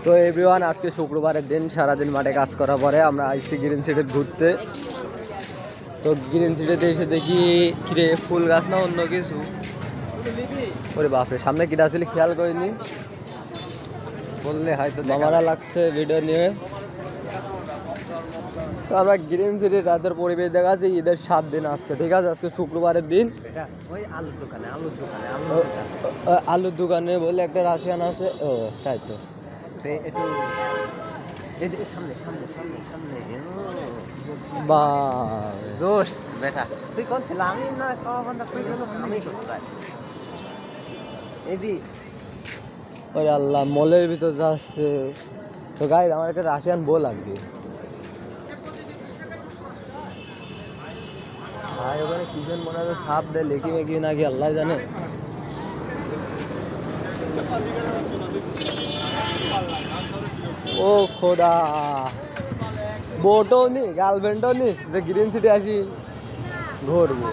তো এভরিওয়ান, আজকে শুক্রবারের দিন, সারাদিন মাঠে কাজ করার পরে আমরা আইসি গ্রিন সিটিতে ঘুরতে। তো গ্রিন সিটিতে এসে দেখি কিরে ফুল গাছ না অন্য কিছু। ওরে বাপরে, সামনে কিটা ছিল খেয়াল করিনি, বললে হয়তো মামারা লাগছে ভিডিও নিয়ে। তো আমরা গ্রিন সিটির রাতের পরিবেশ দেখাচ্ছি। ঈদের 7 দিন আজকে, ঠিক আছে? আজকে শুক্রবারের দিন। আলুর দোকানে বলে একটা রাশিয়ান আছে। ও তাই তো, একটু সামনে সামনে সামনে সামনে বা জোশ বেটা। তুই কোন ছিল? আমি না বন্ধা তুই আমি কোথায় এদি? ওই আল্লাহ, মলের ভিতর যাচ্ছে। তো গাইজ, আমার একটা রাশিয়ান বউ লাগবে ভাই। ওখানে কিজন মনে হয় সাপ দেয়, লেকি মেকি নাকি আল্লাহ জানে। ও খোদা, বোটও নি, গার্লফ্রেন্ডও নি যে গ্রিন সিটি আসি ঘুরবো।